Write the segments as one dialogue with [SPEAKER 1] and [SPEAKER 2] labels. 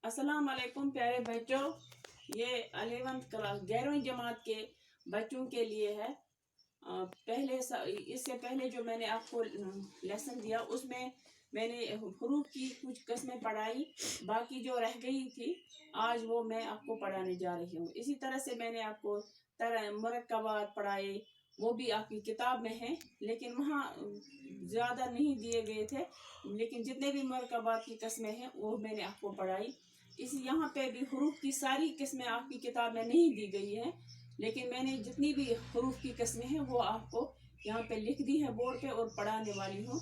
[SPEAKER 1] अस्सलाम वालेकुम प्यारे बच्चों। ये 11th क्लास 11वीं जमात के बच्चों के लिए है। इससे पहले जो मैंने आपको लेसन दिया उसमें मैंने हरूफ की कुछ किस्में पढ़ाई, बाकी जो रह गई थी आज वो मैं आपको पढ़ाने जा रही हूँ। इसी तरह से मैंने आपको मुरक्कबात पढ़ाए, वो भी आपकी किताब में है, लेकिन वहाँ ज़्यादा नहीं दिए गए थे, लेकिन जितने भी मुरक्कबात की किस्में हैं वो मैंने आपको पढ़ाई। इस यहाँ पे भी हरूफ की सारी किस्में आपकी किताब में नहीं दी गई है, लेकिन मैंने जितनी भी हरूफ की किस्में हैं वो आपको यहाँ पे लिख दी है बोर्ड पे और पढ़ाने वाली हूँ।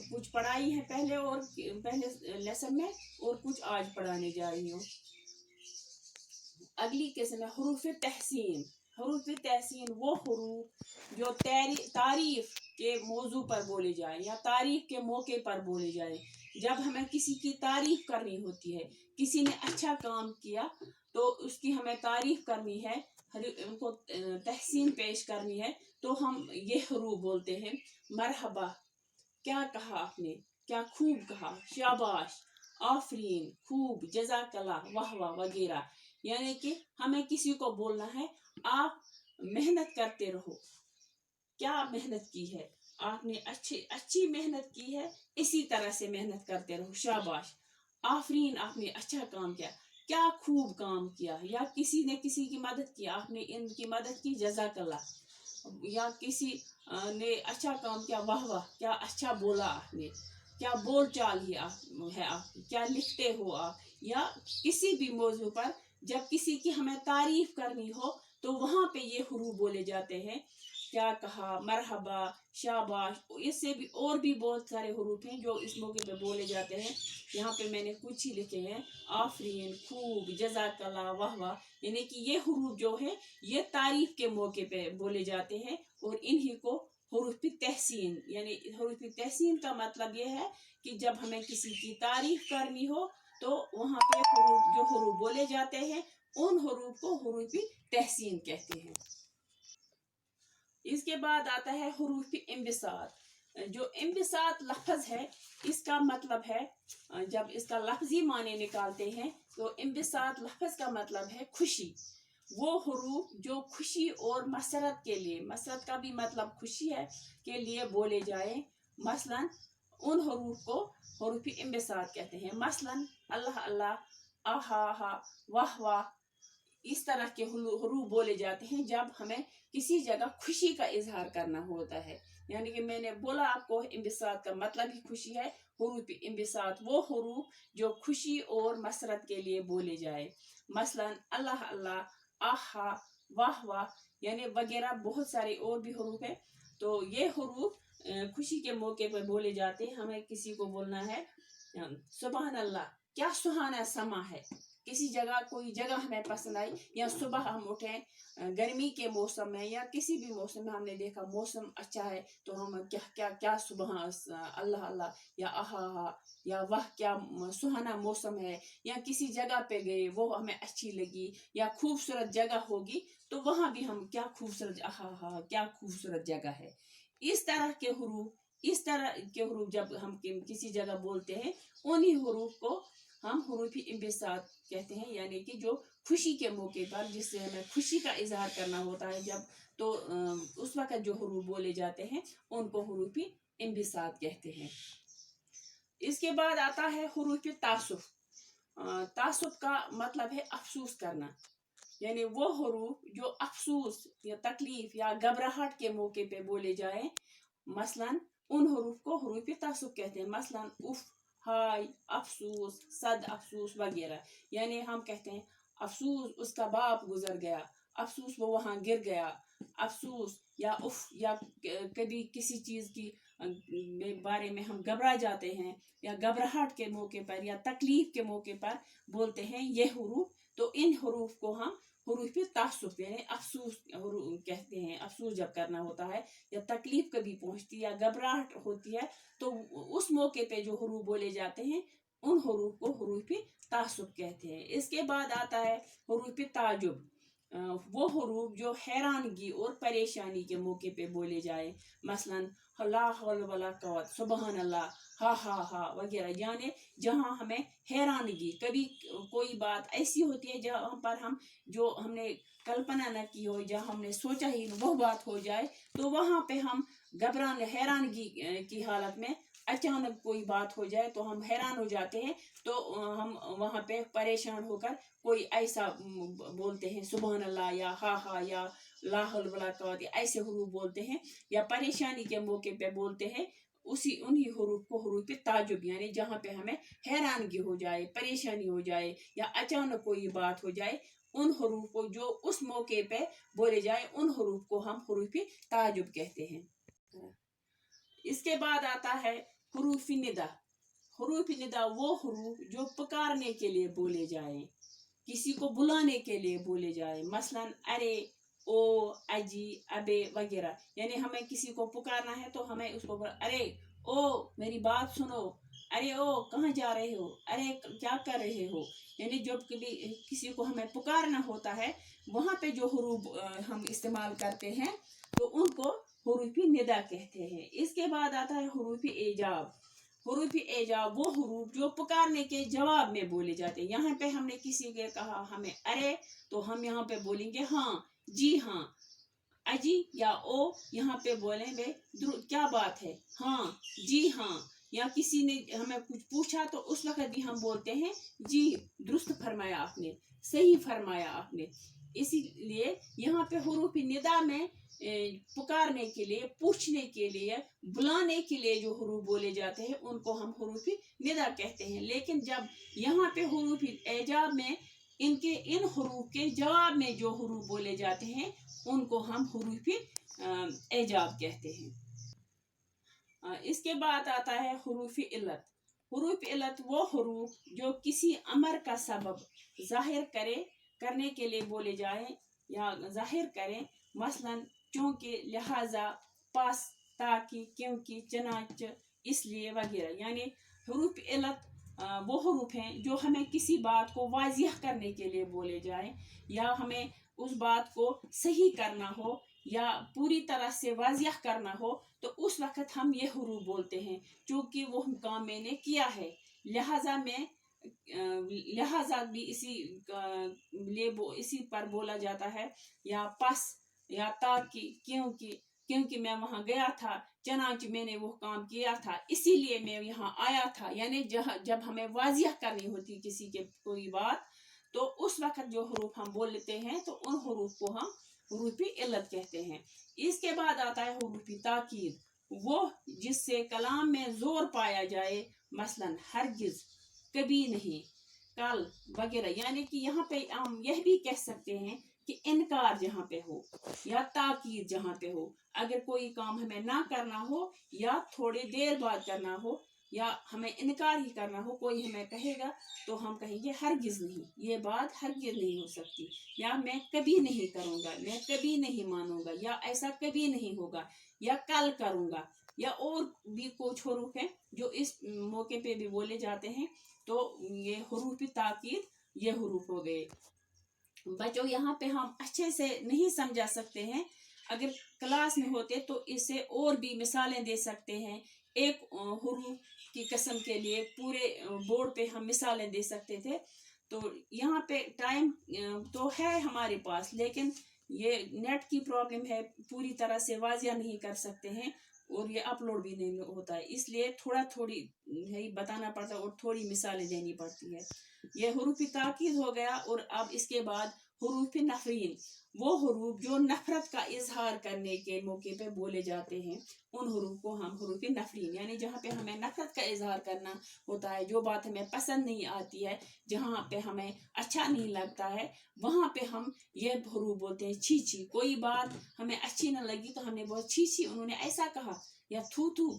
[SPEAKER 1] कुछ पढ़ाई है पहले लेसन में और कुछ आज पढ़ाने जा रही हूँ। अगली किस्म है हरूफ तहसीन। हरूफ तहसीन वो हरूफ जो तारीफ के मौजू पर बोले जाए या तारीफ के मौके पर बोले जाए। जब हमें किसी की तारीफ करनी होती है, किसी ने अच्छा काम किया तो उसकी हमें तारीफ करनी है, उनको तहसीन पेश करनी है, तो हम ये हरूफ बोलते हैं। मरहबा, क्या कहा आपने, क्या खूब कहा, शाबाश, आफरीन, खूब, जज़ाकल्लाह, वाह वाह वगैरह। यानी कि हमें किसी को बोलना है आप मेहनत करते रहो, क्या मेहनत की है आपने, अच्छी मेहनत की है, इसी तरह से मेहनत करते रहो, शाबाश। आफरीन, आपने अच्छा काम किया, क्या खूब काम किया। या किसी ने किसी की मदद की, आपने इनकी मदद की, जज़ाकल्लाह। या किसी ने अच्छा काम किया, वाह वाह, क्या अच्छा बोला आपने, क्या बोल चाल है आपकी, क्या लिखते हो आप। या किसी भी मौजू पर जब किसी की हमें तारीफ करनी हो तो वहां पे ये हरूफ बोले जाते हैं। क्या कहा, मरहबा, शाबाश। इससे भी और भी बहुत सारे हरूफ हैं जो इस मौके पे बोले जाते हैं। यहाँ पे मैंने कुछ ही लिखे हैं। आफरीन, खूब, जज़ाकल्लाह, वाह वाह। यानी कि ये हरूफ जो है ये तारीफ के मौके पे बोले जाते हैं और इन्हीं को हरूफ तहसीन, यानी हरूफ तहसीन का मतलब ये है कि जब हमें किसी की तारीफ करनी हो तो वहाँ पे जो हरूफ बोले जाते हैं उन हरूफ को हरूफ तहसीन कहते हैं। इसके बाद आता है हरूफ इम्बिसात। जो इम्बिसात लफ्ज है इसका मतलब है, जब इसका लफ्जी माने निकालते हैं तो इम्बिसात लफ्ज का मतलब है खुशी। वो हरूफ जो खुशी और मसरत के लिए, मसरत का भी मतलब खुशी है, के लिए बोले जाए। मसलन उन हरूफ को हरूफ इम्बिसात कहते हैं। मसलन अल्लाह अल्लाह, आहा हा, वाह वाह, इस तरह के हरूफ बोले जाते हैं जब हमें किसी जगह खुशी का इजहार करना होता है। यानी कि मैंने बोला आपको इम्बिसात का मतलब ही खुशी है। हरूफ इम्बिसात वो हरूफ जो खुशी और मसरत के लिए बोले जाए। मसलन अल्लाह अल्लाह, आहा, वाह वाह, यानी वगैरह बहुत सारे और भी हरूफ है। तो ये हरूफ खुशी के मौके पर बोले जाते हैं। हमें किसी को बोलना है सुबहान अल्लाह, क्या सुहाना समा है। किसी जगह, कोई जगह हमें पसंद आई, या सुबह हम उठे गर्मी के मौसम में या किसी भी मौसम में हमने देखा मौसम अच्छा है तो हम क्या क्या क्या सुबह अल्लाह अल्लाह, या आहा, या वाह क्या सुहाना मौसम है। या किसी जगह पे गए वो हमें अच्छी लगी या खूबसूरत जगह होगी तो वहां भी हम क्या खूबसूरत, आहा, क्या खूबसूरत जगह है। इस तरह के हरूफ जब हम किसी जगह बोलते हैं उन्हीं हरूफ को हम हरूफ इम्बिसात कहते हैं। यानी कि जो खुशी के मौके पर, जिससे हमें खुशी का इजहार करना होता है जब, तो उस वक्त जो हरूफ बोले जाते हैं उनको हरूफ इम्बिसात कहते हैं। इसके बाद आता है हरूफ तासुफ। तासुफ का मतलब है अफसोस करना। यानी वो हरूफ जो अफसोस या तकलीफ या घबराहट के मौके पे बोले जाए। मसलन उन हरूफ को हरूफ तासुफ कहते हैं। मसलन उफ, हाय, अफसोस, सद अफसोस वगैरह। यानी हम कहते हैं अफसोस उसका बाप गुजर गया, अफसोस वो वहां गिर गया, अफसोस, या उफ, या कभी किसी चीज की बारे में हम घबरा जाते हैं या घबराहट के मौके पर या तकलीफ के मौके पर बोलते हैं ये हरूफ। तो इन हरूफ को हम हरूफ तासुफ यानी अफसोस कहते हैं। अफसोस जब करना होता है या तकलीफ कभी पहुंचती है या घबराहट होती है तो उस मौके पे जो हरूफ बोले जाते हैं उन हरूफ को हरूफ तासुफ कहते हैं। इसके बाद आता है हरूफ ताजुब। वो हरूफ जो हैरानगी और परेशानी के मौके पे बोले जाए, मसलन ला हौल वला कुव्वत, सुबहान अल्लाह, हा वगैरह, यानी जहाँ हमें हैरानगी, कभी कोई बात ऐसी होती है जहाँ पर हम जो हमने कल्पना न की हो, जहाँ हमने सोचा ही वो बात हो जाए, तो वहाँ पे हम घबराने हैरानगी की हालत में अचानक कोई बात हो जाए तो हम हैरान हो जाते हैं, तो हम वहाँ पे परेशान होकर कोई ऐसा बोलते हैं सुबहान अल्लाह या हा या ला हौल वला कुव्वत, ऐसे हुरूफ बोलते हैं, या परेशानी के मौके पे बोलते हैं उन्हीं हुरूफ को हुरूफ ताजुब, यानी जहाँ पे हमें हैरानगी हो जाए, परेशानी हो जाए या अचानक कोई बात हो जाए, उन हुरूफ को जो उस मौके पे बोले जाए, उन हुरूफ को हम हुरूफ ताजुब कहते हैं। इसके बाद आता है हुरूफ निदा। हुरूफ निदा वो हुरूफ जो पुकारने के लिए बोले जाए, किसी को बुलाने के लिए बोले जाए, मसलन अरे, ओ, अजी, अबे वगैरह, यानी हमें किसी को पुकारना है तो हमें उसको अरे ओ मेरी बात सुनो, अरे ओ कहाँ जा रहे हो, अरे क्या कर रहे हो, यानी जब कभी किसी को हमें पुकारना होता है, वहाँ पे जो हुरूफ हम इस्तेमाल करते हैं तो उनको हुरूफ निदा कहते हैं। इसके बाद आता है हुरूफ एजाब। हुरूफ एजाब वो हुरूफ जो पुकारने के जवाब में बोले जाते हैं। यहाँ पे हमने किसी के कहा हमें अरे, तो हम यहाँ पे बोलेंगे हाँ, जी हाँ, अजी या ओ, यहाँ पे बोलेंगे क्या बात है, हाँ, जी हाँ, या किसी ने हमें कुछ पूछा तो उस वक्त भी हम बोलते हैं जी, दुरुस्त फरमाया आपने, सही फरमाया आपने। इसीलिए यहाँ पे हुरूफ निदा में पुकारने के लिए, पूछने के लिए, बुलाने के लिए जो हुरूफ बोले जाते हैं उनको हम हुरूफ निदा कहते हैं। लेकिन जब यहाँ पे हुरूफ एजाब में इनके इन हुरूफ के जवाब में जो हुरूफ बोले जाते हैं उनको हम हुरूफ एजाब कहते हैं। इसके बाद आता है हुरूफ इल्लत। हुरूफ इल्लत वो हुरूफ जो किसी अमर का सबब जाहिर करने के लिए बोले जाए या जाहिर करें, मसलन चूंकि, लिहाजा, पास, ताकि, क्योंकि, चनाच, इसलिए वगैरह, यानी हुरूफ इल्लत वो हुरूफ हैं जो हमें किसी बात को वाजिह करने के लिए बोले जाए, या हमें उस बात को सही करना हो या पूरी तरह से वाजिह करना हो, तो उस वक्त हम ये हुरूफ बोलते हैं। चूंकि वो काम मैंने किया है, लिहाजा में लिहाजा भी इसी पर बोला जाता है, या पस, या ताकि, क्योंकि मैं वहां गया था, चनाच मैंने वो काम किया था, इसीलिए मैं यहाँ आया था, यानी जब हमें वाजिह करनी होती किसी के कोई बात, तो उस वक्त जो हुरूफ हम बोलते हैं तो उन हुरूफ को हम हुरूफ इल्लत कहते हैं। इसके बाद आता है हुरूफ ताकीद, वो जिससे कलाम में जोर पाया जाए, मसलन हरगिज, कभी नहीं, कल वगैरह, यानी कि यहाँ पे हम यह भी कह सकते हैं कि इनकार जहाँ पे हो या ताकीद जहाँ पे हो, अगर कोई काम हमें ना करना हो या थोड़ी देर बाद करना हो या हमें इनकार ही करना हो, कोई हमें कहेगा तो हम कहेंगे हरगिज नहीं, ये बात हरगिज नहीं हो सकती, या मैं कभी नहीं करूँगा, मैं कभी नहीं मानूंगा, या ऐसा कभी नहीं होगा, या कल करूँगा, या और भी कुछ हुरूफ हैं जो इस मौके पे भी बोले जाते हैं। तो ये हुरूफ ताकीद ये हुरूफ हो गए। बच्चों यहाँ पे हम अच्छे से नहीं समझा सकते हैं, अगर क्लास में होते तो इससे और भी मिसालें दे सकते हैं। एक हुरूफ की किस्म के लिए पूरे बोर्ड पे हम मिसालें दे सकते थे। तो यहाँ पे टाइम तो है हमारे पास, लेकिन ये नेट की प्रॉब्लम है, पूरी तरह से वाजिया नहीं कर सकते हैं और ये अपलोड भी नहीं होता है, इसलिए थोड़ी है बताना पड़ता है और थोड़ी मिसालें देनी पड़ती है। ये हुरूफ ताकीद हो गया। और अब इसके बाद हुरूफ नफरीन, वो हुरूफ जो नफरत का इजहार करने के मौके पे बोले जाते हैं, उन हुरूफ को हम हुरूफ नफरीन, यानी जहाँ पे हमें नफरत का इजहार करना होता है, जो बात हमें पसंद नहीं आती है, जहाँ पे हमें अच्छा नहीं लगता है, वहाँ पे हम ये हुरूफ बोलते हैं। छी छी, कोई बात हमें अच्छी न लगी तो हमने बोला छी छी, उन्होंने ऐसा कहा, या थू थू,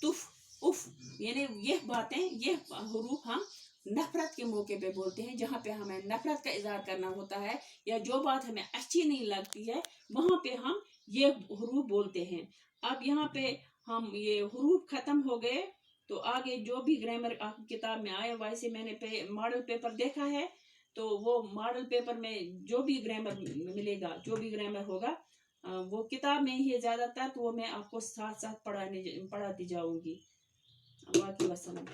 [SPEAKER 1] तुफ, उफ, यानी ये बातें, ये हुरूफ हम नफरत के मौके पे बोलते हैं, जहाँ पे हमें नफरत का इजहार करना होता है या जो बात हमें अच्छी नहीं लगती है, वहाँ पे हम ये हुरूफ बोलते हैं। अब यहाँ पे हम ये हुरूफ खत्म हो गए, तो आगे जो भी ग्रामर किताब में आए वैसे मैंने मॉडल पेपर देखा है, تو وہ ماڈل پیپر میں جو بھی گرامر ملے گا، جو بھی گرامر ہوگا وہ کتاب میں ہی زیادہ تر، تو وہ میں آپ کو ساتھ ساتھ پڑھاتی جاؤں گی. باقی وسلام.